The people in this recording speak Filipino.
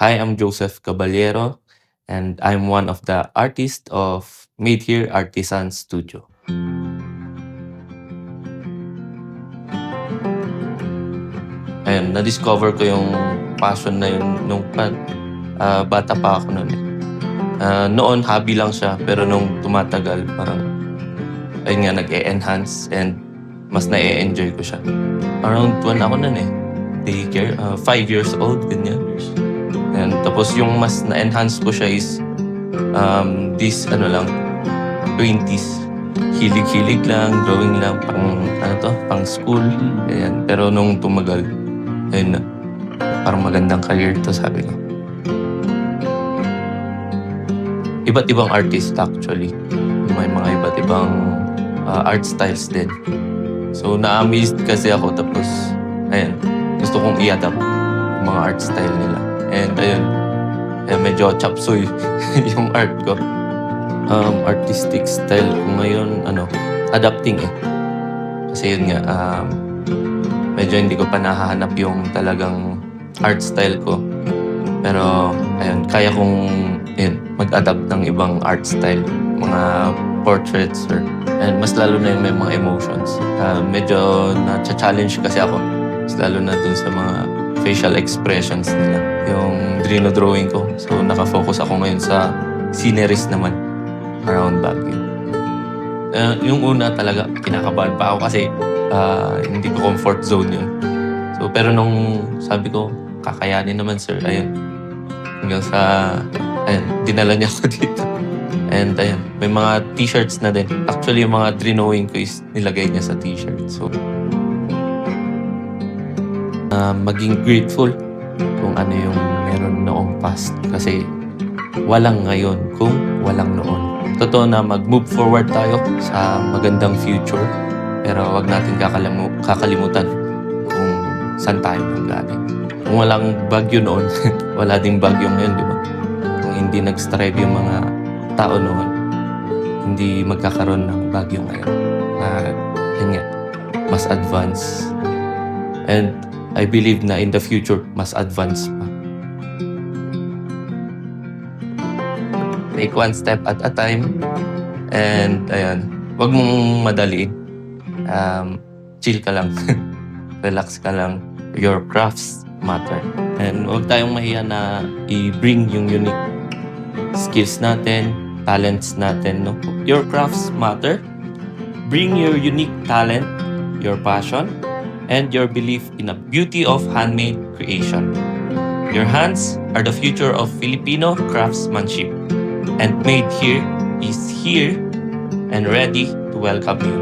Hi, I'm Joseph Caballero, and I'm one of the artists of Made Here Artisan Studio. Ayun, na-discover ko yung passion na yun nung bata pa ako noon. Noon hobby lang siya, pero nung tumatagal parang ayun nga nag-e-enhance and mas na-e-enjoy ko siya. Around 1 ako noon daycare, 5 years old, ganyan. And tapos yung mas na-enhance ko siya is this 20s. Hilig-hilig lang, drawing lang, pang school, ganyan. Pero nung tumagal, ayun na, parang magandang career to, sabi ko. Iba't ibang artist actually. May mga iba't ibang art styles din. So na-amazed kasi ako, tapos ayun, gusto kong i-adapt yung mga art style nila. And ayun, medyo chop suey yung art ko. Artistic style ko ngayon, adapting Kasi yun nga, medyo hindi ko pa nahahanap yung talagang art style ko. Pero ayun, kaya kong mag-adapt ng ibang art style, mga portraits and mas lalo na yung may mga emotions. Medyo na-challenge kasi ako, mas lalo na dun sa mga facial expressions nila, yung drawing ko. So nakafocus ako ngayon sa sceneries naman around Baguio. Yung una talaga, kinakabahan pa ako kasi hindi ko comfort zone yun. So pero nung sabi ko, kakayanin naman sir, ayun. Hanggang sa, dinala niya ako dito. And ayun, may mga t-shirts na din. Actually, yung mga drawing ko is nilagay niya sa t-shirt. So, maging grateful kung ano yung meron noong past. Kasi walang ngayon kung walang noon. Totoo na mag-move forward tayo sa magandang future. Pero wag natin kakalimutan kung saan tayo nanggaling. Kung walang bagyo noon, wala ding bagyo ngayon, di ba? Kung hindi nag-strive yung mga tao noon, hindi magkakaroon ng bagyo ngayon. Mas advance. And I believe na in the future, mas advance pa. Take one step at a time. And ayan, wag mong madaliin. Chill ka lang. Relax ka lang. Your crafts matter. And huwag tayong mahiya na i-bring yung unique skills natin, talents natin. No? Your crafts matter. Bring your unique talent, your passion, and your belief in the beauty of handmade creation. Your hands are the future of Filipino craftsmanship. And Made Here is here and ready to welcome you.